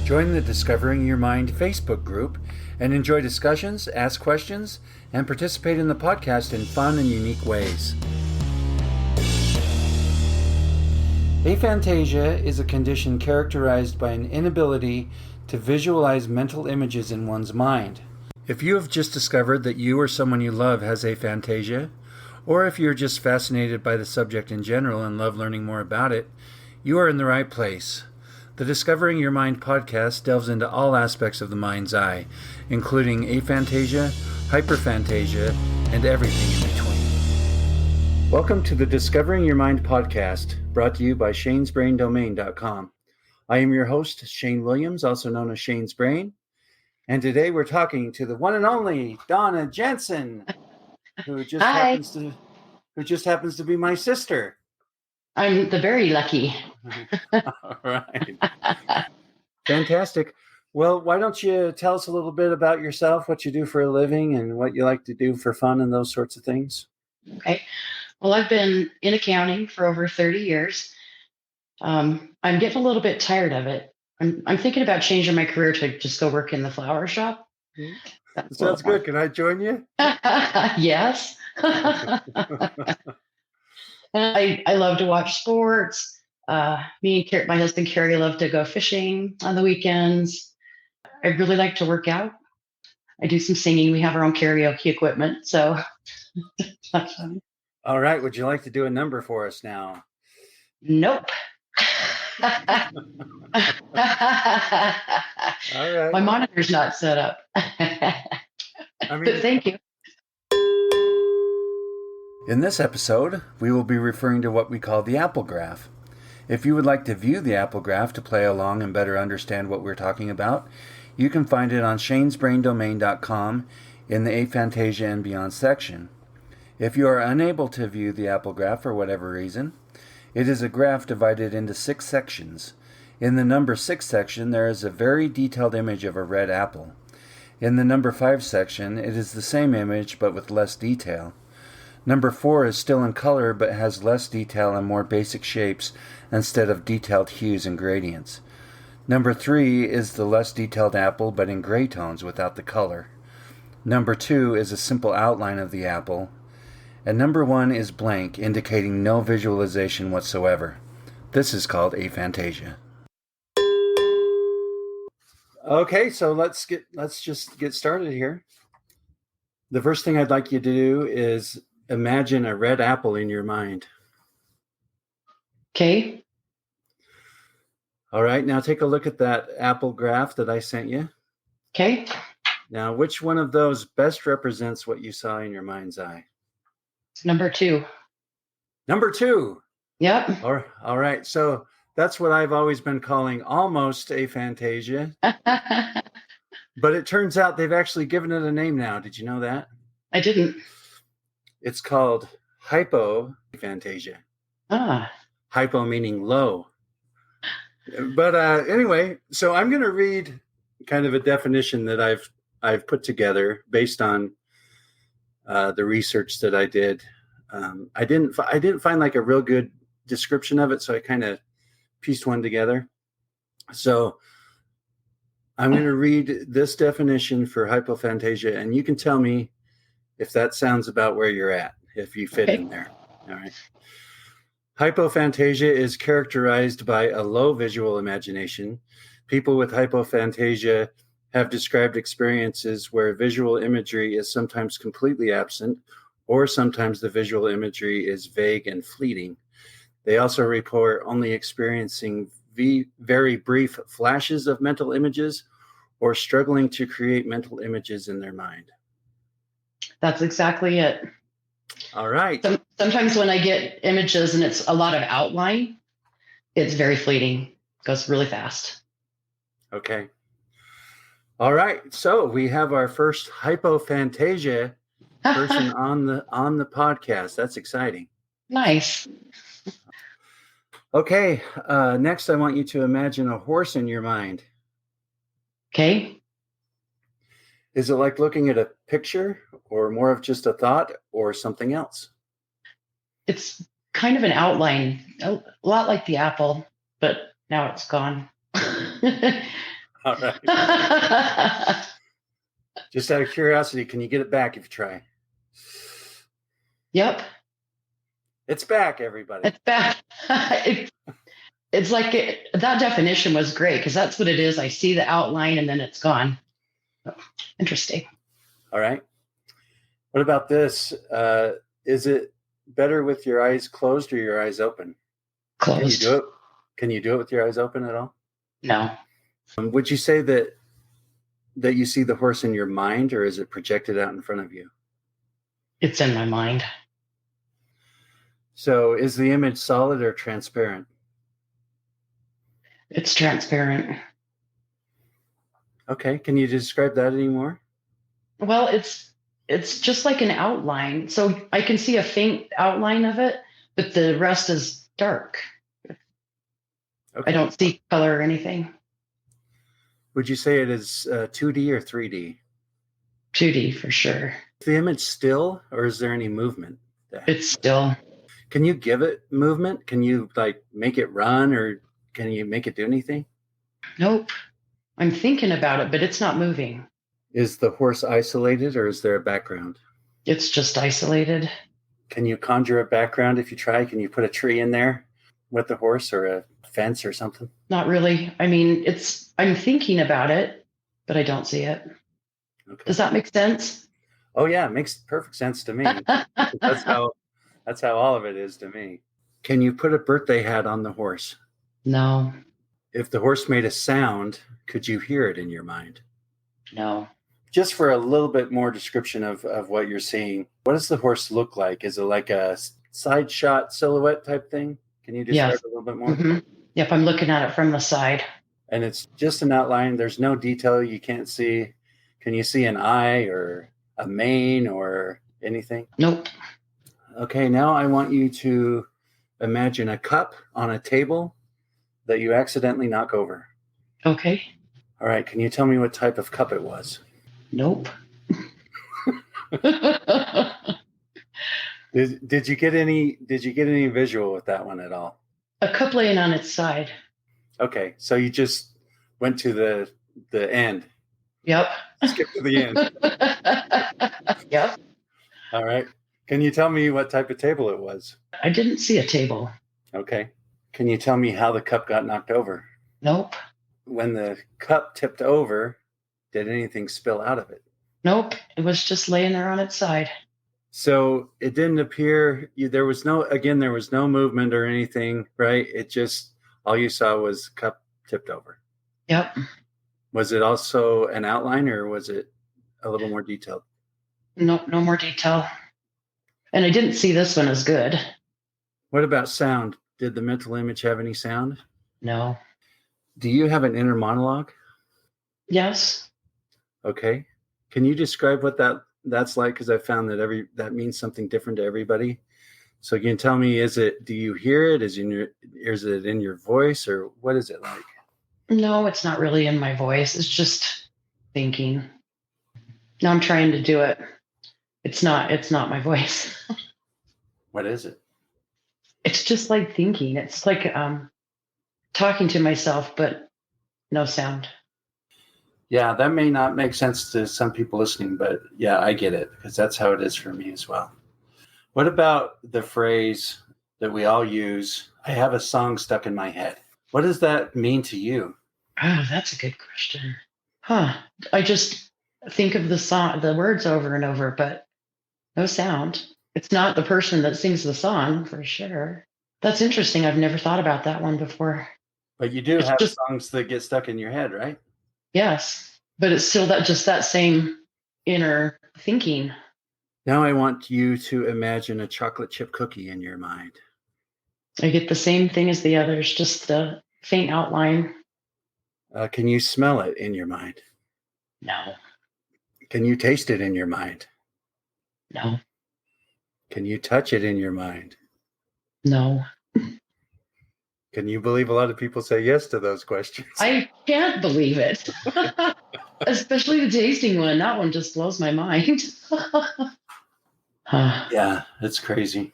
Join the Discovering Your Mind Facebook group and enjoy discussions, ask questions, and participate in the podcast in fun and unique ways. Aphantasia is a condition characterized by an inability to visualize mental images in one's mind. If you have just discovered that you or someone you love has aphantasia, or if you're just fascinated by the subject in general and love learning more about it, you are in the right place. The Discovering Your Mind podcast delves into all aspects of the mind's eye, including aphantasia, hyperphantasia, and everything in between. Welcome to the Discovering Your Mind podcast, brought to you by shanesbraindomain.com. I am your host, Shane Williams, also known as Shane's Brain, and today we're talking to the one and only Donna Jensen, who just happens to be my sister. I'm the very lucky. All right. Fantastic. Well, why don't you tell us a little bit about yourself, what you do for a living, and what you like to do for fun and those sorts of things? Okay. Well, I've been in accounting for over 30 years. I'm getting a little bit tired of it. I'm thinking about changing my career to just go work in the flower shop. Sounds good. Can I join you? Yes. I love to watch sports. Me and my husband Carrie love to go fishing on the weekends. I really like to work out. I do some singing. We have our own karaoke equipment, so that's fun. All right. Would you like to do a number for us now? Nope. All right. My monitor's not set up. But thank you. In this episode, we will be referring to what we call the Apple graph. If you would like to view the Apple graph to play along and better understand what we're talking about, you can find it on shanesbraindomain.com in the Aphantasia and Beyond section. If you are unable to view the Apple graph for whatever reason, it is a graph divided into 6 sections. In the number 6 section, there is a very detailed image of a red apple. In the number 5 section, it is the same image but with less detail. Number 4 is still in color but has less detail and more basic shapes instead of detailed hues and gradients. Number 3 is the less detailed apple but in gray tones without the color. Number 2 is a simple outline of the apple. And number 1 is blank, indicating no visualization whatsoever. This is called aphantasia. Okay, so let's just get started here. The first thing I'd like you to do is imagine a red apple in your mind. Okay. All right, now take a look at that apple graph that I sent you. Okay. Now, which one of those best represents what you saw in your mind's eye? Number 2. Number 2. Yep. All right. So that's what I've always been calling almost aphantasia. But it turns out they've actually given it a name now. Did you know that? I didn't. It's called hypophantasia. Hypo meaning low. But anyway, so I'm going to read kind of a definition that I've put together based on the research that I did. I didn't find like a real good description of it, so I kind of pieced one together. So I'm going to read this definition for hypophantasia, and you can tell me if that sounds about where you're at, if you fit in there. All right. Hypophantasia is characterized by a low visual imagination. People with hypophantasia have described experiences where visual imagery is sometimes completely absent, or sometimes the visual imagery is vague and fleeting. They also report only experiencing very brief flashes of mental images or struggling to create mental images in their mind. That's exactly it. All right. Sometimes when I get images and it's a lot of outline, it's very fleeting. It goes really fast. Okay. All right. So we have our first hypophantasia person on the podcast. That's exciting. Nice. Okay. Next, I want you to imagine a horse in your mind. Okay. Is it like looking at a picture or more of just a thought or something else? It's kind of an outline, a lot like the apple, but now it's gone. All right. Just out of curiosity, can you get it back if you try? Yep. It's back, everybody. It's back. It's like that definition was great because that's what it is. I see the outline and then it's gone. Oh, interesting. All right. What about this? Is it better with your eyes closed or your eyes open? Closed. Can you do it? Can you do it with your eyes open at all? No. Would you say that you see the horse in your mind, or is it projected out in front of you? It's in my mind. So is the image solid or transparent? It's transparent. Okay. Can you describe that anymore? Well, it's just like an outline. So I can see a faint outline of it, but the rest is dark. Okay. I don't see color or anything. Would you say it is 2D or 3D? 2D for sure. Is the image still, or is there any movement? It's still. Can you give it movement? Can you like make it run, or can you make it do anything? Nope. I'm thinking about it, but it's not moving. Is the horse isolated, or is there a background? It's just isolated. Can you conjure a background if you try? Can you put a tree in there with the horse, or a fence or something? Not really. I mean, I'm thinking about it, but I don't see it. Okay. Does that make sense? Oh yeah, it makes perfect sense to me. That's how all of it is to me. Can you put a birthday hat on the horse? No. If the horse made a sound, could you hear it in your mind? No. Just for a little bit more description of what you're seeing, what does the horse look like? Is it like a side shot silhouette type thing? Can you describe it a little bit more? Mm-hmm. Yep, I'm looking at it from the side. And it's just an outline. There's no detail you can't see. Can you see an eye or a mane or anything? Nope. Okay, now I want you to imagine a cup on a table that you accidentally knock over. Okay. All right, can you tell me what type of cup it was? Nope. Did you get any visual with that one at all? A cup laying on its side. Okay, so you just went to the end. Yep. Skip to the end. Yep. All right. Can you tell me what type of table it was? I didn't see a table. Okay. Can you tell me how the cup got knocked over? Nope. When the cup tipped over, did anything spill out of it? Nope. It was just laying there on its side. So it didn't appear, there was no movement or anything, right? It just, all you saw was cup tipped over. Yep. Was it also an outline, or was it a little more detailed? No more detail. And I didn't see this one as good. What about sound? Did the mental image have any sound? No. Do you have an inner monologue? Yes. Okay. Can you describe what that's like? Because I found that means something different to everybody. So you can tell me, do you hear it? Is it in your voice, or what is it like? No, it's not really in my voice. It's just thinking. Now I'm trying to do it. It's not my voice. What is it? It's just like thinking. It's like talking to myself, but no sound. Yeah, that may not make sense to some people listening, but yeah, I get it, because that's how it is for me as well. What about the phrase that we all use, I have a song stuck in my head? What does that mean to you? Oh, that's a good question. I just think of the words over and over, but no sound. It's not the person that sings the song, for sure. That's interesting. I've never thought about that one before. But you do have songs that get stuck in your head, right? Yes, but it's still that same inner thinking. Now I want you to imagine a chocolate chip cookie in your mind. I get the same thing as the others, just the faint outline. Can you smell it in your mind? No. Can you taste it in your mind? No. Can you touch it in your mind? No. Can you believe a lot of people say yes to those questions? I can't believe it. Especially the tasting one. That one just blows my mind. Yeah, it's crazy.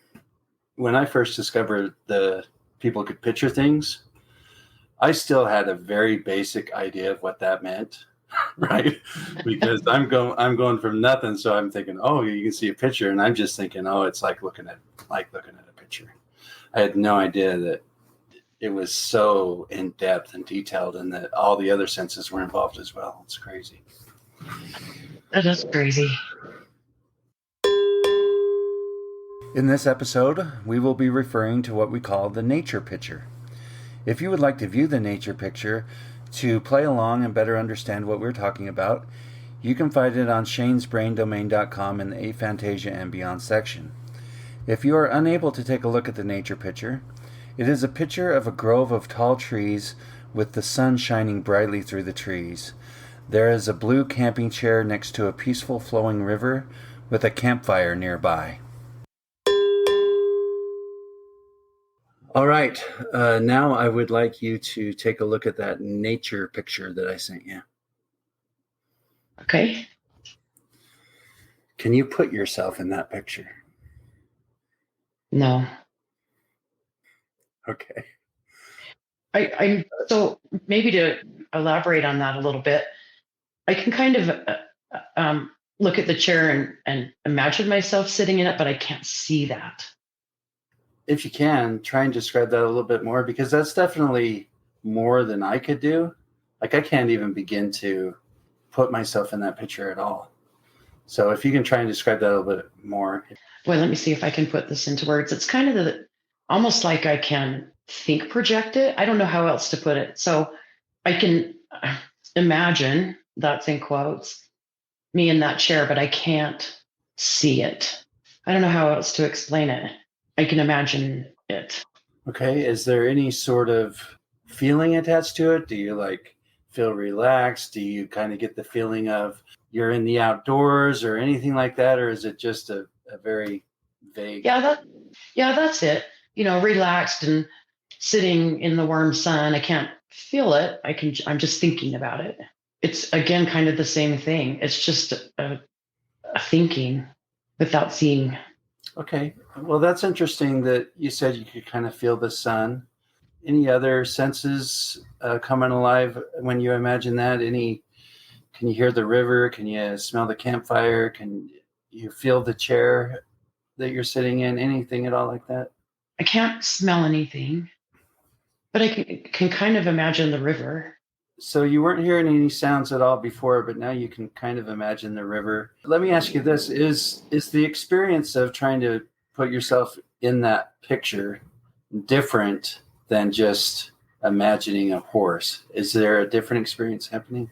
When I first discovered the people could picture things, I still had a very basic idea of what that meant, right? Because I'm going from nothing, so I'm thinking, oh, you can see a picture, and I'm just thinking, oh, it's like looking at a picture. I had no idea that it was so in depth and detailed, and that all the other senses were involved as well. It's crazy. That is crazy. In this episode, we will be referring to what we call the nature picture. If you would like to view the nature picture to play along and better understand what we're talking about, you can find it on shanesbraindomain.com in the Aphantasia and Beyond section. If you are unable to take a look at the nature picture, it is a picture of a grove of tall trees with the sun shining brightly through the trees. There is a blue camping chair next to a peaceful flowing river with a campfire nearby. All right, now I would like you to take a look at that nature picture that I sent you. Okay. Can you put yourself in that picture? No. Okay. I'm so maybe to elaborate on that a little bit, I can kind of look at the chair and imagine myself sitting in it, but I can't see that. If you can, try and describe that a little bit more, because that's definitely more than I could do. Like, I can't even begin to put myself in that picture at all. So if you can try and describe that a little bit more. Well, let me see if I can put this into words. It's kind of almost like I can think project it. I don't know how else to put it. So I can imagine, that's in quotes, me in that chair, but I can't see it. I don't know how else to explain it. I can imagine it. Okay. Is there any sort of feeling attached to it? Do you feel relaxed? Do you kind of get the feeling of you're in the outdoors or anything like that? Or is it just a very vague? Yeah, that's it. Relaxed and sitting in the warm sun. I can't feel it. I'm just thinking about it. It's again kind of the same thing. It's just a thinking without seeing. Okay. Well, that's interesting that you said you could kind of feel the sun. Any other senses coming alive when you imagine that? Can you hear the river? Can you smell the campfire? Can you feel the chair that you're sitting in? Anything at all like that? I can't smell anything, but I can kind of imagine the river. So you weren't hearing any sounds at all before, but now you can kind of imagine the river. Let me ask you this. Is the experience of trying to put yourself in that picture different than just imagining a horse? Is there a different experience happening?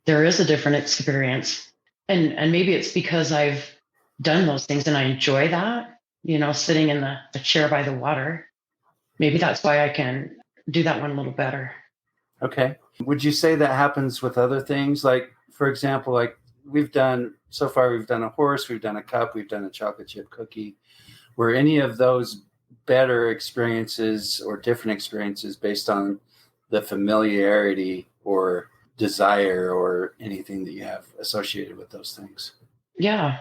There is a different experience. And maybe it's because I've done those things and I enjoy that, sitting in the chair by the water. Maybe that's why I can do that one a little better. Okay. Would you say that happens with other things? Like, for example, we've done a horse, we've done a cup, we've done a chocolate chip cookie. Were any of those better experiences or different experiences based on the familiarity or desire or anything that you have associated with those things? Yeah.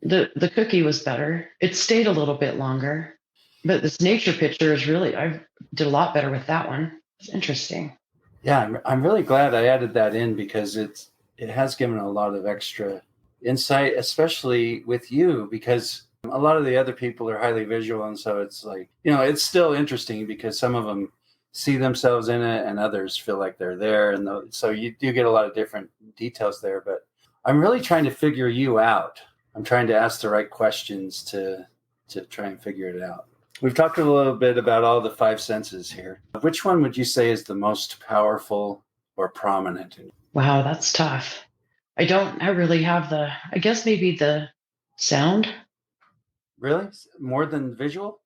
The cookie was better. It stayed a little bit longer. But this nature picture I did a lot better with that one. It's interesting. Yeah, I'm really glad I added that in, because it has given a lot of extra insight, especially with you, because a lot of the other people are highly visual. And so it's it's still interesting because some of them see themselves in it and others feel like they're there. And so you do get a lot of different details there. But I'm really trying to figure you out. I'm trying to ask the right questions to try and figure it out. We've talked a little bit about all the five senses here. Which one would you say is the most powerful or prominent? Wow, that's tough. I really have I guess maybe the sound. Really? More than visual?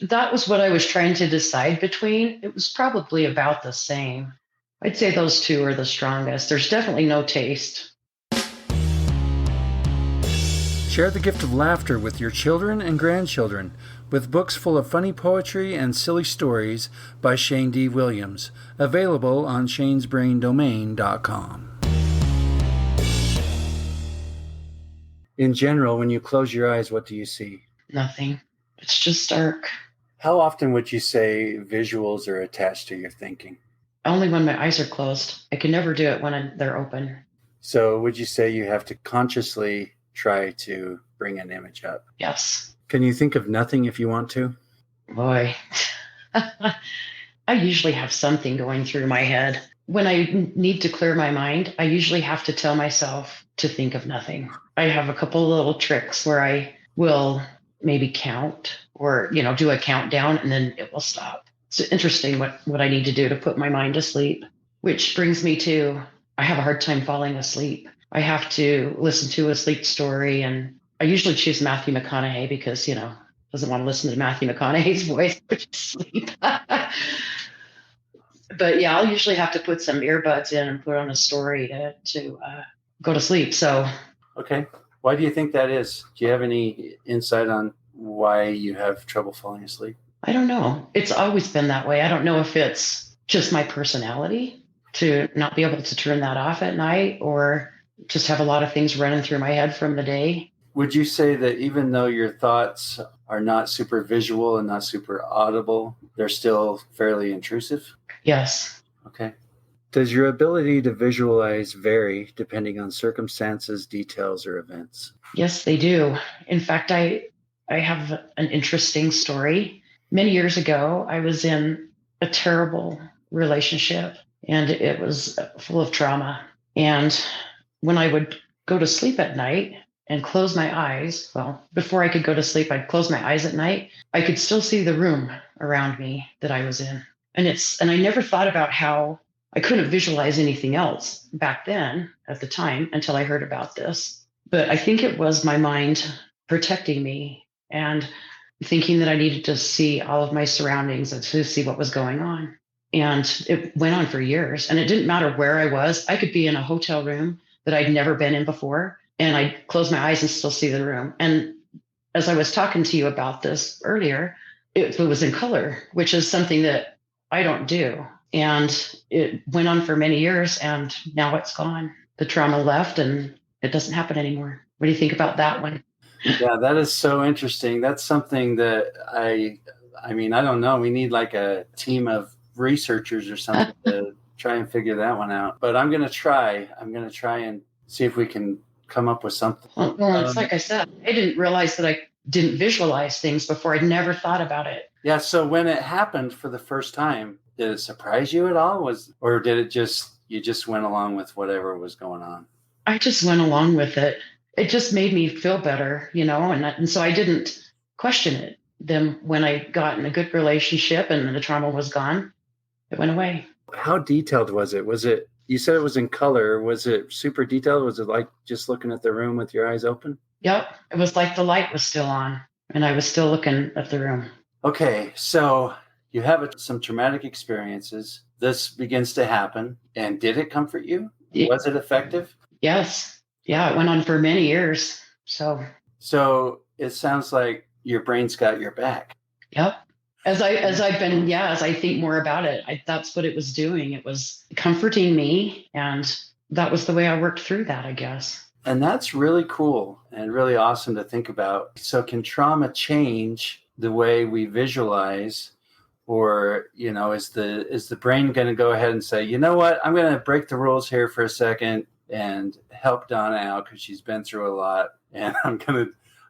That was what I was trying to decide between. It was probably about the same. I'd say those two are the strongest. There's definitely no taste. Share the gift of laughter with your children and grandchildren with books full of funny poetry and silly stories by Shane D. Williams, available on shanesbraindomain.com. In general, when you close your eyes, what do you see? Nothing. It's just dark. How often would you say visuals are attached to your thinking? Only when my eyes are closed. I can never do it when they're open. So would you say you have to consciously try to bring an image up? Yes. Can you think of nothing if you want to? Boy. I usually have something going through my head. When I need to clear my mind, I usually have to tell myself to think of nothing. I have a couple of little tricks where I will maybe count or, do a countdown and then it will stop. It's interesting what I need to do to put my mind to sleep, which brings me to I have a hard time falling asleep. I have to listen to a sleep story, and I usually choose Matthew McConaughey because, doesn't want to listen to Matthew McConaughey's voice to sleep. But yeah, I'll usually have to put some earbuds in and put on a story to go to sleep. So, okay. Why do you think that is? Do you have any insight on why you have trouble falling asleep? I don't know. It's always been that way. I don't know if it's just my personality to not be able to turn that off at night or just have a lot of things running through my head from the day. Would you say that even though your thoughts are not super visual and not super audible, they're still fairly intrusive? Yes. Okay. Does your ability to visualize vary depending on circumstances, details, or events? Yes, they do. In fact, I have an interesting story. Many years ago, I was in a terrible relationship and it was full of trauma. And when I would go to sleep at night and close my eyes, well, before I could go to sleep, I'd close my eyes at night. I could still see the room around me that I was in. And I never thought about how I couldn't visualize anything else back then at the time until I heard about this. But I think it was my mind protecting me and thinking that I needed to see all of my surroundings and to see what was going on. And it went on for years. And it didn't matter where I was. I could be in a hotel room that I'd never been in before, and I'd close my eyes and still see the room. And as I was talking to you about this earlier, it was in color, which is something that I don't do. And it went on for many years, and now it's gone. The trauma left, and it doesn't happen anymore. What do you think about that one? Yeah, that is so interesting. That's something that I don't know. We need like a team of researchers or something to try and figure that one out. But I'm going to try. And see if we can come up with something. Well, it's like I said, I didn't realize that I didn't visualize things before. I'd never thought about it. Yeah. So when it happened for the first time, did it surprise you at all? Or did it you just went along with whatever was going on? I just went along with it. It just made me feel better, and so I didn't question it. Then when I got in a good relationship and the trauma was gone, it went away. How detailed was it? You said it was in color. Was it super detailed? Was it like just looking at the room with your eyes open? Yep. It was like the light was still on and I was still looking at the room. Okay. So you have some traumatic experiences. This begins to happen. And did it comfort you? Was it effective? Yes. Yeah, it went on for many years. So it sounds like your brain's got your back. Yep. As I think more about it, that's what it was doing. It was comforting me, and that was the way I worked through that, I guess. And that's really cool and really awesome to think about. So can trauma change the way we visualize? Or, is the brain going to go ahead and say, you know what, I'm going to break the rules here for a second and help Donna out because she's been through a lot. And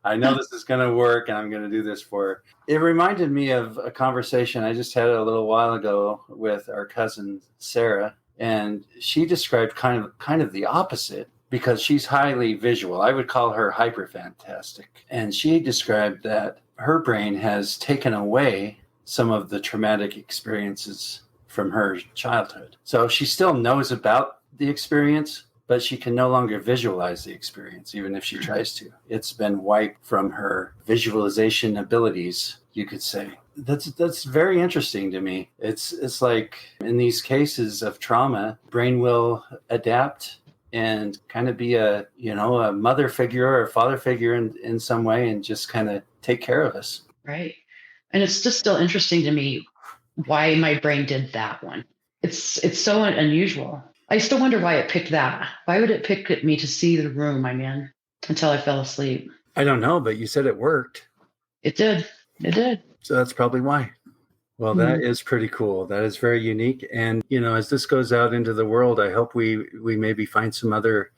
I know this is going to work and I'm going to do this for her. It reminded me of a conversation I just had a little while ago with our cousin, Sarah. And she described kind of the opposite because she's highly visual. I would call her hyperfantastic. And she described that her brain has taken away some of the traumatic experiences from her childhood. So she still knows about the experience, but she can no longer visualize the experience, even if she tries to. It's been wiped from her visualization abilities, you could say. That's very interesting to me. It's like in these cases of trauma, brain will adapt and kind of be a mother figure or a father figure in some way and just kind of take care of us. Right. And it's just still interesting to me why my brain did that one. It's so unusual. I still wonder why it picked that. Why would it pick at me to see the room I'm in until I fell asleep? I don't know, but you said it worked. It did. It did. So that's probably why. Well, that Mhm. is pretty cool. That is very unique. And, as this goes out into the world, I hope we maybe find some other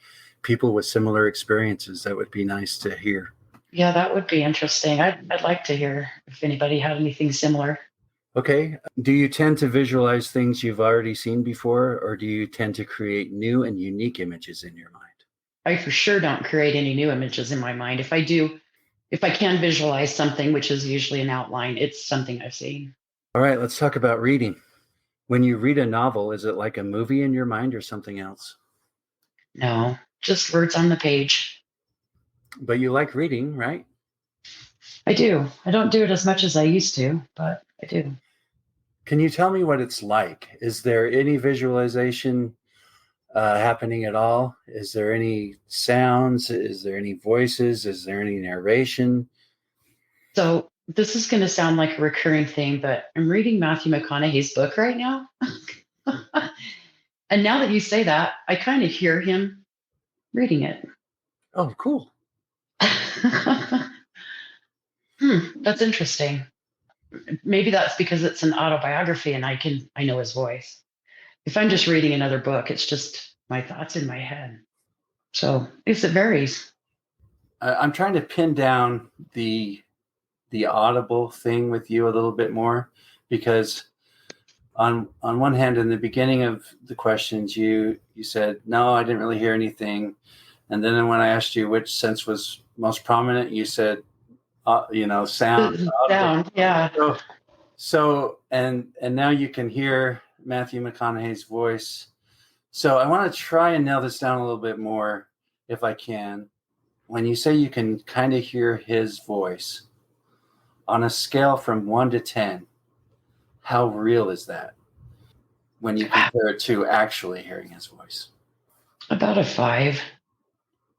people with similar experiences. That would be nice to hear. Yeah, that would be interesting. I'd like to hear if anybody had anything similar. Okay. Do you tend to visualize things you've already seen before, or do you tend to create new and unique images in your mind? I for sure don't create any new images in my mind. If I do, if I can visualize something, which is usually an outline, it's something I've seen. All right, let's talk about reading. When you read a novel, is it like a movie in your mind or something else? No, just words on the page. But you like reading, right? I do. I don't do it as much as I used to, but I do. Can you tell me what it's like? Is there any visualization happening at all? Is there any sounds? Is there any voices? Is there any narration? So this is going to sound like a recurring theme, but I'm reading Matthew McConaughey's book right now. And now that you say that, I kind of hear him reading it. Oh, cool. That's interesting. Maybe that's because it's an autobiography and I know his voice. If I'm just reading another book, it's just my thoughts in my head. So it varies. I'm trying to pin down the audible thing with you a little bit more, because on one hand, in the beginning of the questions, you said, no, I didn't really hear anything. And then when I asked you which sense was most prominent, you said, sound. Sound, yeah. And now you can hear Matthew McConaughey's voice. So I want to try and nail this down a little bit more, if I can. When you say you can kind of hear his voice, on a scale from 1 to 10, how real is that when you compare it to actually hearing his voice? About a 5.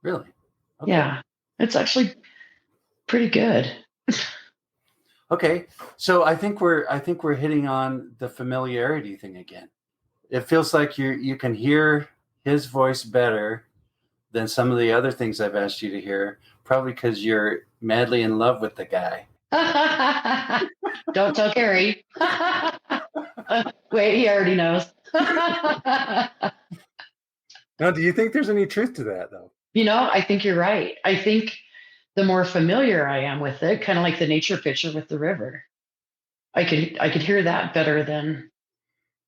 Really? Okay. Yeah. It's actually pretty good. Okay. So I think we're hitting on the familiarity thing again. It feels like you can hear his voice better than some of the other things I've asked you to hear, probably because you're madly in love with the guy. Don't tell Carrie. Wait, he already knows. Now, do you think there's any truth to that, though? I think you're right. I think the more familiar I am with it, kind of like the nature picture with the river, I could hear that better than,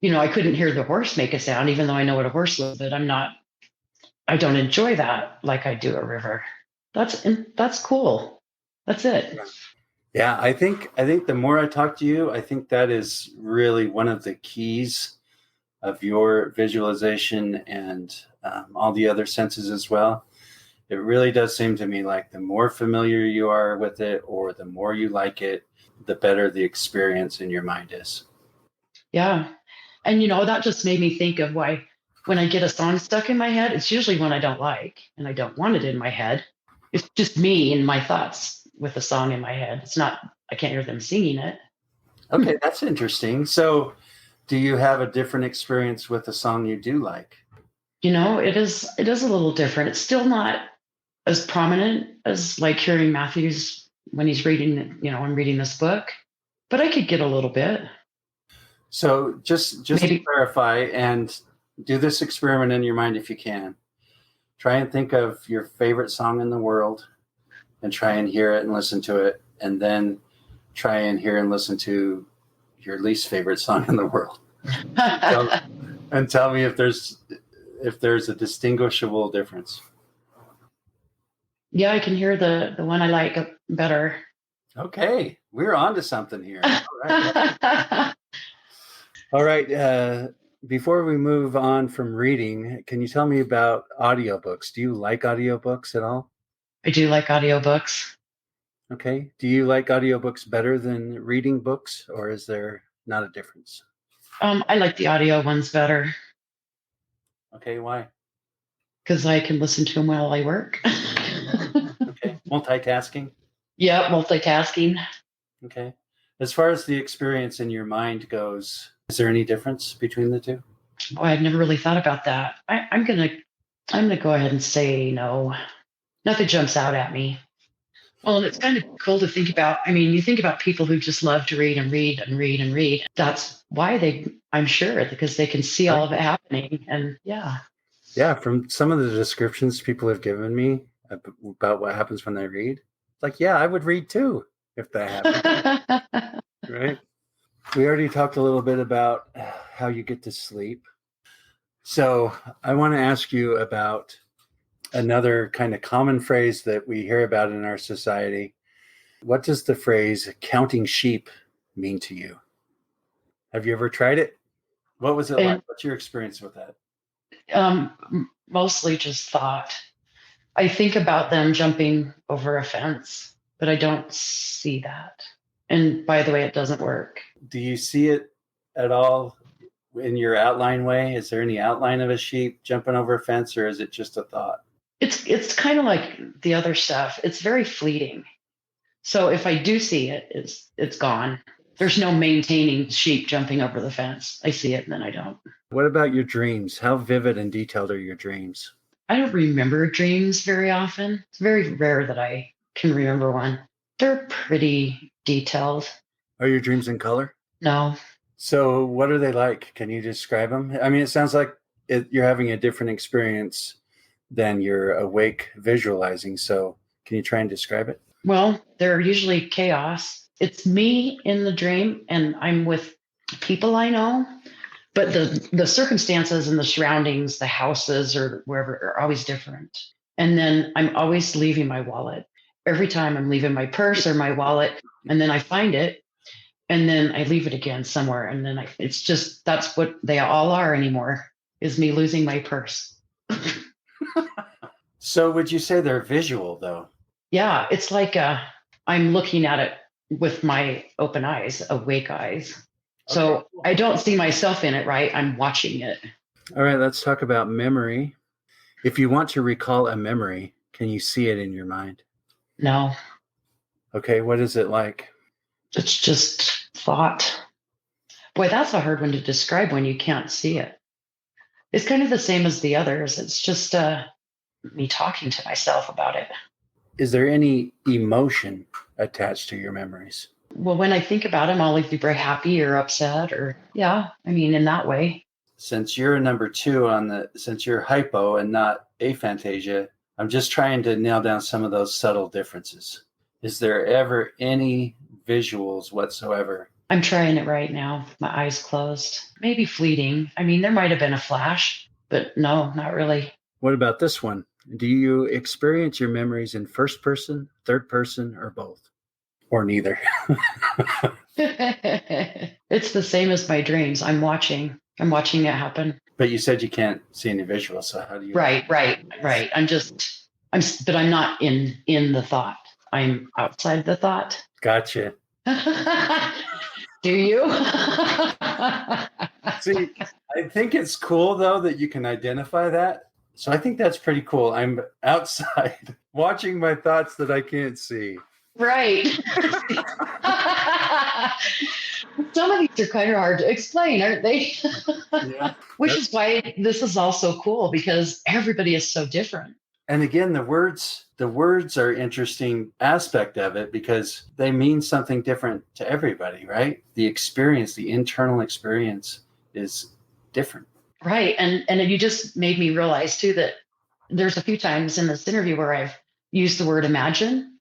I couldn't hear the horse make a sound, even though I know what a horse looks, but I don't enjoy that like I do a river. That's cool. That's it. Yeah, I think the more I talk to you, I think that is really one of the keys of your visualization and all the other senses as well. It really does seem to me like the more familiar you are with it, or the more you like it, the better the experience in your mind is. Yeah. And that just made me think of why when I get a song stuck in my head, it's usually one I don't like and I don't want it in my head. It's just me and my thoughts with a song in my head. It's not, I can't hear them singing it. Okay, that's interesting. So do you have a different experience with a song you do like? It is a little different. It's still not as prominent as like hearing Matthew's when he's reading, I'm reading this book, but I could get a little bit. So just to clarify and do this experiment in your mind if you can. Try and think of your favorite song in the world and try and hear it and listen to it, and then try and hear and listen to your least favorite song in the world. And tell me if there's a distinguishable difference. Yeah, I can hear the one I like better. Okay, we're on to something here. All right. Before we move on from reading, can you tell me about audiobooks? Do you like audiobooks at all? I do like audiobooks. Okay. Do you like audiobooks better than reading books, or is there not a difference? I like the audio ones better. Okay, why? Because I can listen to them while I work. Okay. Multitasking? Yeah, multitasking. Okay. As far as the experience in your mind goes, is there any difference between the two? Oh, I've never really thought about that. I'm gonna go ahead and say no. Nothing jumps out at me. Well, and it's kind of cool to think about. I mean, you think about people who just love to read and read and read and read. That's why I'm sure, because they can see all Right. of it happening. And yeah. Yeah, from some of the descriptions people have given me about what happens when they read, it's like, yeah, I would read too if that happened. Right? We already talked a little bit about how you get to sleep. So I want to ask you about another kind of common phrase that we hear about in our society. What does the phrase counting sheep mean to you? Have you ever tried it? What was it like? And What's your experience with that? mostly just thought. I think about them jumping over a fence, but I don't see that. And by the way, it doesn't work. Do you see it at all in your outline way? Is there any outline of a sheep jumping over a fence, or is it just a thought? It's kind of like the other stuff. It's very fleeting. So if I do see it, it's gone. There's no maintaining sheep jumping over the fence. I see it and then I don't. What about your dreams? How vivid and detailed are your dreams? I don't remember dreams very often. It's very rare that I can remember one. They're pretty detailed. Are your dreams in color? No. So what are they like? Can you describe them? I mean, it sounds like you're having a different experience than you're awake visualizing. So can you try and describe it? Well, they're usually chaos. It's me in the dream and I'm with people I know, but the circumstances and the surroundings, the houses or wherever are always different. And then I'm always leaving my wallet. Every time I'm leaving my purse or my wallet, and then I find it and then I leave it again somewhere. And then it's just, that's what they all are anymore, is me losing my purse. So would you say they're visual though? Yeah, it's like I'm looking at it with my open eyes, awake eyes. So Okay. I don't see myself in it, right? I'm watching it. All right, let's talk about memory. If you want to recall a memory, can you see it in your mind? No, Okay, what is it like? it's just thought. Boy, that's a hard one to describe when you can't see it. It's kind of the same as the others. It's just me talking to myself about it. Is there any emotion attached to your memories? Well, when I think about them, I'll either be very happy or upset or, yeah, I mean, in that way. Since you're number two since you're hypo and not aphantasia, I'm just trying to nail down some of those subtle differences. Is there ever any visuals whatsoever? I'm trying it right now. My eyes closed. Maybe fleeting. I mean, there might have been a flash, but no, not really. What about this one? Do you experience your memories in first person, third person, or both? Or neither? It's the same as my dreams. I'm watching it happen. But you said you can't see any visuals, so how do you? Right. But I'm not in the thought. I'm outside the thought. Gotcha. Do you? See, I think it's cool though that you can identify that. So I think that's pretty cool. I'm outside watching my thoughts that I can't see. Right. Some of these are kind of hard to explain, aren't they? Yeah. Which is why this is all so cool, because everybody is so different. And again, the words are interesting aspect of it because they mean something different to everybody, right? The experience, the internal experience is different. Right. And you just made me realize too that there's a few times in this interview where I've used the word imagine,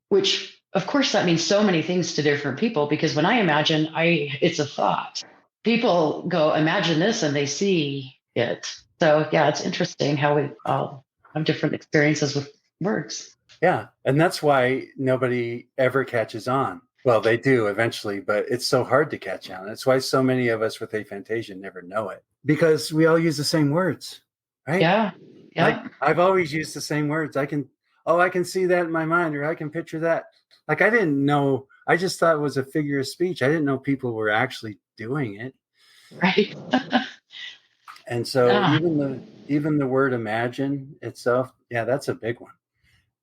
which of course that means so many things to different people, because when I imagine, it's a thought. People go, imagine this, and they see it. So yeah, it's interesting how we all have different experiences with words. Yeah. And that's why nobody ever catches on. Well, they do eventually, but it's so hard to catch on. That's why so many of us with aphantasia never know it, because we all use the same words, right? Yeah. Like, I've always used the same words. I can see that in my mind, or I can picture that. Like, I didn't know, I just thought it was a figure of speech. I didn't know people were actually doing it. Right. And so even the word imagine itself, yeah, that's a big one.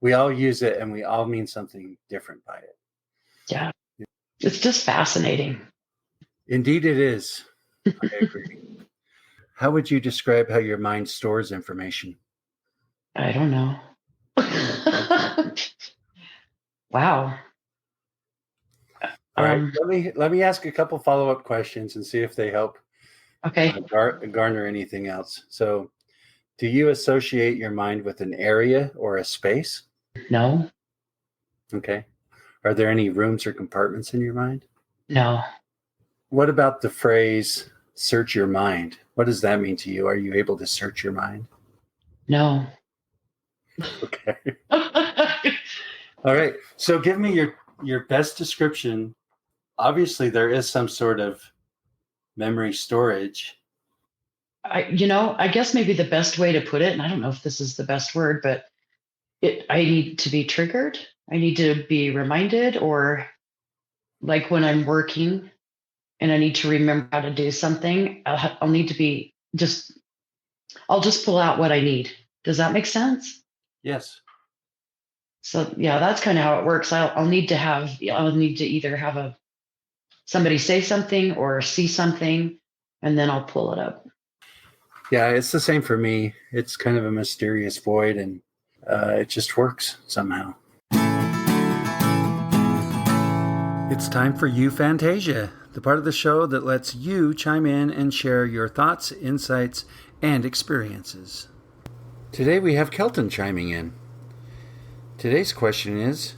We all use it and we all mean something different by it. Yeah. It's just fascinating. Indeed it is. I agree. How would you describe how your mind stores information? I don't know. Wow. All right. Let me ask a couple follow-up questions and see if they help Okay. garner anything else. So, do you associate your mind with an area or a space? No. Okay. Are there any rooms or compartments in your mind? No. What about the phrase search your mind? What does that mean to you? Are you able to search your mind? No. Okay. All right. So give me your best description. Obviously, there is some sort of memory storage. I guess maybe the best way to put it, and I don't know if this is the best word, but I need to be triggered. I need to be reminded, or like when I'm working and I need to remember how to do something, I'll need to be I'll just pull out what I need. Does that make sense? Yes. So yeah, that's kind of how it works. I'll need to either have somebody say something or see something, and then I'll pull it up. Yeah, it's the same for me. It's kind of a mysterious void, and it just works somehow. It's time for Youphantasia, the part of the show that lets you chime in and share your thoughts, insights, and experiences. Today we have Kelton chiming in. Today's question is,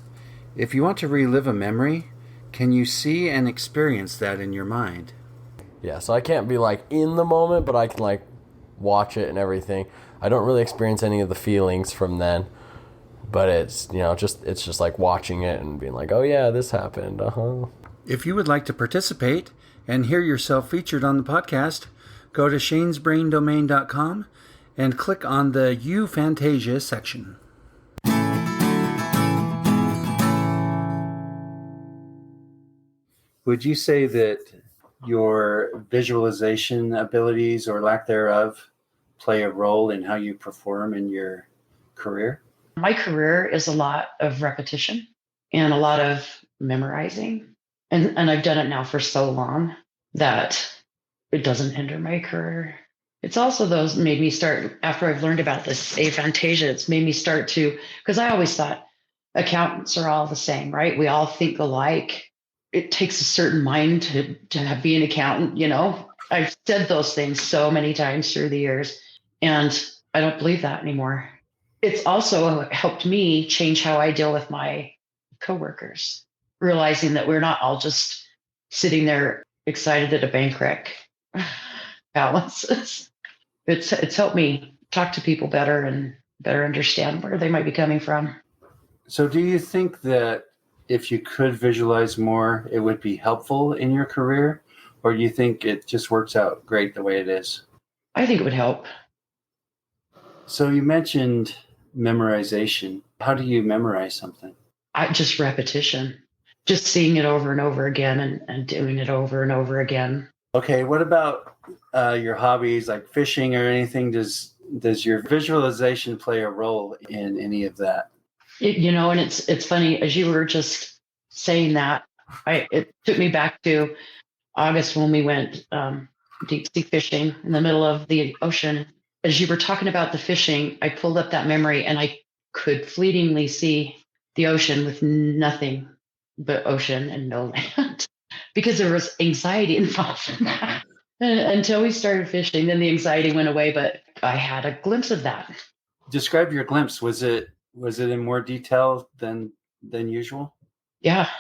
if you want to relive a memory, can you see and experience that in your mind? Yeah, so I can't be like in the moment, but I can like watch it and everything. I don't really experience any of the feelings from then, but it's just like watching it and being like, oh yeah, this happened. If you would like to participate and hear yourself featured on the podcast, go to shanesbraindomain.com and click on the Youphantasia section. Would you say that your visualization abilities or lack thereof play a role in how you perform in your career? My career is a lot of repetition and a lot of memorizing. And I've done it now for so long that it doesn't hinder my career. It's also those made me start, after I've learned about this aphantasia, it's made me start to, because I always thought accountants are all the same, right? We all think alike. It takes a certain mind to be an accountant, I've said those things so many times through the years, and I don't believe that anymore. It's also helped me change how I deal with my coworkers, realizing that we're not all just sitting there excited that a bank wreck balances. It's helped me talk to people better and better understand where they might be coming from. So do you think that if you could visualize more, it would be helpful in your career? Or do you think it just works out great the way it is? I think it would help. So you mentioned memorization. How do you memorize something? Just repetition, just seeing it over and over again and doing it over and over again. Okay, what about your hobbies like fishing or anything? Does your visualization play a role in any of that? And it's funny, as you were just saying that, it took me back to August when we went deep sea fishing in the middle of the ocean. As you were talking about the fishing, I pulled up that memory and I could fleetingly see the ocean with nothing but ocean and no land because there was anxiety involved in that. Until we started fishing, then the anxiety went away, but I had a glimpse of that. Describe your glimpse. Was it in more detail than usual? Yeah.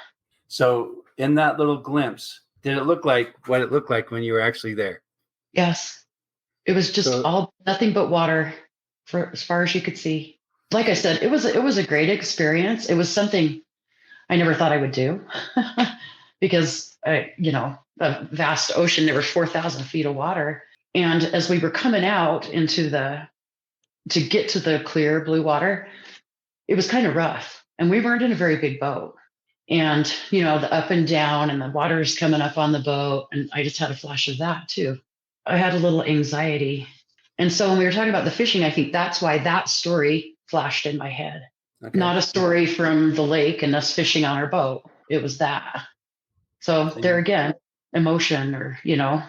So in that little glimpse, did it look like what it looked like when you were actually there? Yes. It was just nothing but water for as far as you could see. Like I said, it was a great experience. It was something I never thought I would do because a vast ocean, there were 4,000 feet of water. And as we were coming out to get to the clear blue water, it was kind of rough. And we weren't in a very big boat. And, the up and down and the water is coming up on the boat. And I just had a flash of that too. I had a little anxiety. And so when we were talking about the fishing, I think that's why that story flashed in my head. Okay. Not a story from the lake and us fishing on our boat. It was that. So there again, emotion or, a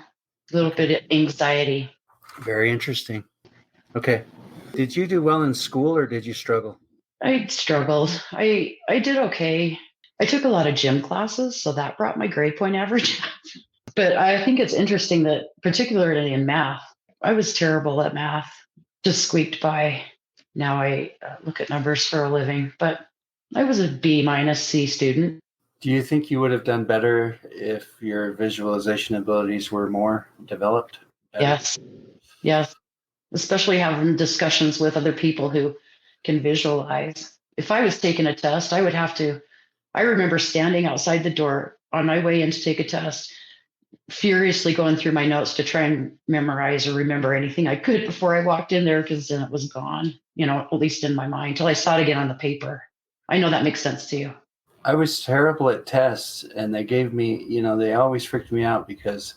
little bit of anxiety. Very interesting. Okay. Did you do well in school or did you struggle? I struggled. I did okay. I took a lot of gym classes, so that brought my grade point average. But I think it's interesting that, particularly in math, I was terrible at math, just squeaked by. Now I look at numbers for a living, but I was a B minus C student. Do you think you would have done better if your visualization abilities were more developed? Better? Yes, yes, especially having discussions with other people who can visualize. If I was taking a test, I would have to. I remember standing outside the door on my way in to take a test, furiously going through my notes to try and memorize or remember anything I could before I walked in there, because then it was gone, at least in my mind, till I saw it again on the paper. I know that makes sense to you. I was terrible at tests, and they gave me, they always freaked me out because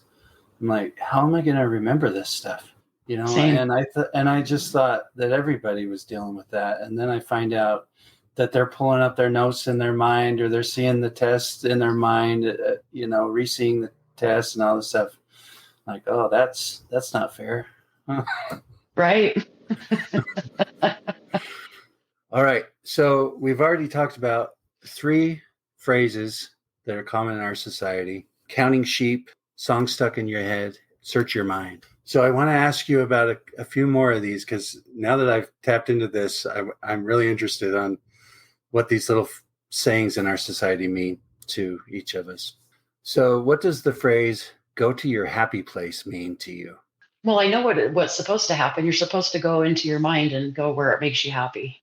I'm like, how am I going to remember this stuff? Same. And I just thought that everybody was dealing with that. And then I find out that they're pulling up their notes in their mind, or they're seeing the test in their mind, re-seeing the test and all this stuff. Like, oh, that's not fair. Right. All right. So we've already talked about 3 phrases that are common in our society: counting sheep, song stuck in your head, search your mind. So I want to ask you about a few more of these, because now that I've tapped into this, I'm really interested on what these little sayings in our society mean to each of us. So what does the phrase "go to your happy place" mean to you? Well, I know what's supposed to happen. You're supposed to go into your mind and go where it makes you happy.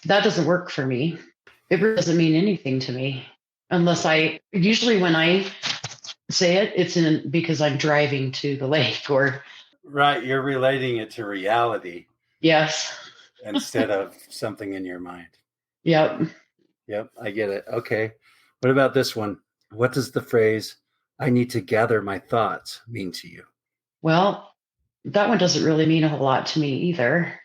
That doesn't work for me. It really doesn't mean anything to me unless usually when I say it, it's because I'm driving to the lake or. Right. You're relating it to reality. Yes. Instead of something in your mind. Yep. Yep. I get it. Okay. What about this one? What does the phrase "I need to gather my thoughts" mean to you? Well, that one doesn't really mean a whole lot to me either.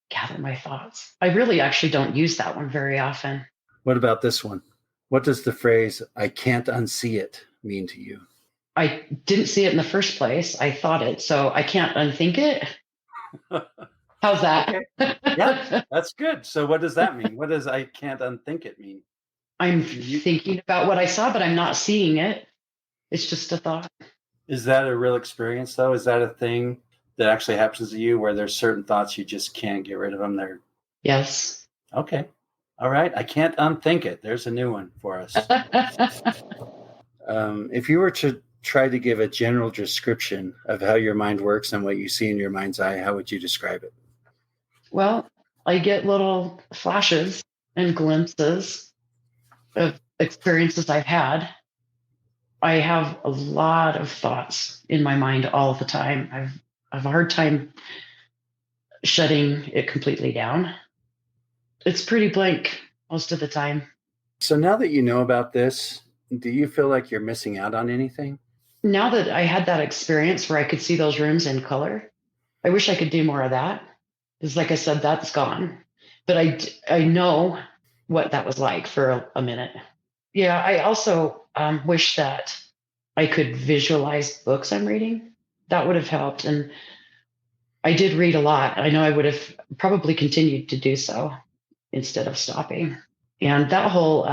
Gather my thoughts. I really actually don't use that one very often. What about this one? What does the phrase "I can't unsee it" mean to you? I didn't see it in the first place. I thought it, so I can't unthink it. How's that? Okay. Yeah, that's good. So what does that mean? What does "I can't unthink it" mean? I'm thinking about what I saw, but I'm not seeing it. It's just a thought. Is that a real experience, though? Is that a thing that actually happens to you, where there's certain thoughts you just can't get rid of them? Yes. Okay. All right. I can't unthink it. There's a new one for us. If you were to try to give a general description of how your mind works and what you see in your mind's eye, how would you describe it? Well, I get little flashes and glimpses of experiences I've had. I have a lot of thoughts in my mind all the time. I have a hard time shutting it completely down. It's pretty blank most of the time. So now that you know about this, do you feel like you're missing out on anything? Now that I had that experience where I could see those rooms in color, I wish I could do more of that. Because like I said, that's gone. But I know what that was like for a minute. Yeah, I also wish that I could visualize books I'm reading. That would have helped. And I did read a lot. I know I would have probably continued to do so instead of stopping. And that whole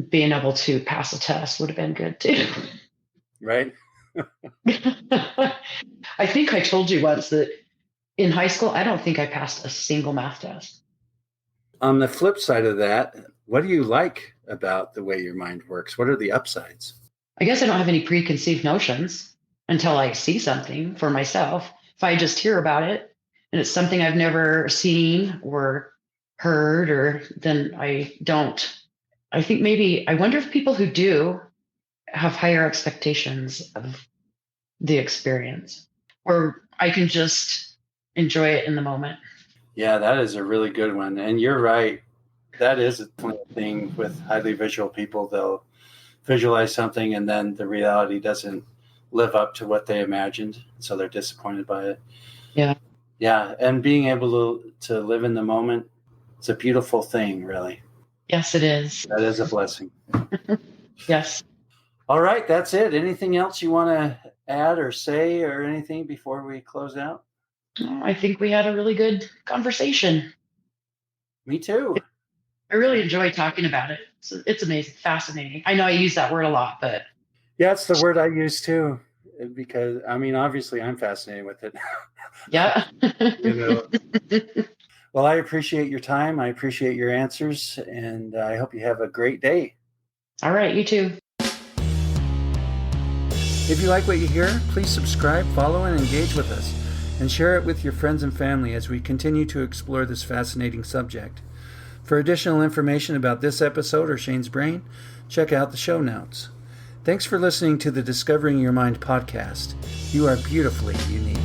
being able to pass a test would have been good too. Right. I think I told you once that in high school, I don't think I passed a single math test. On the flip side of that, what do you like about the way your mind works? What are the upsides? I guess I don't have any preconceived notions until I see something for myself. If I just hear about it and it's something I've never seen or heard, or then I don't. I think I wonder if people who do have higher expectations of the experience, or I can just enjoy it in the moment. Yeah, that is a really good one. And you're right. That is a thing with highly visual people. They'll visualize something and then the reality doesn't live up to what they imagined. So they're disappointed by it. Yeah. Yeah. And being able to live in the moment, it's a beautiful thing, really. Yes, it is. That is a blessing. Yes. All right. That's it. Anything else you want to add or say or anything before we close out? I think we had a really good conversation. Me too. I really enjoy talking about it. It's amazing, fascinating. I know I use that word a lot, but Yeah, it's the word I use too, because I mean, obviously, I'm fascinated with it. yeah. You know. Well, I appreciate your time. I appreciate your answers, and I hope you have a great day. All right, you too. If you like what you hear, please subscribe, follow, and engage with us, and share it with your friends and family as we continue to explore this fascinating subject. For additional information about this episode or Shane's Brain, check out the show notes. Thanks for listening to the Discovering Your Mind podcast. You are beautifully unique.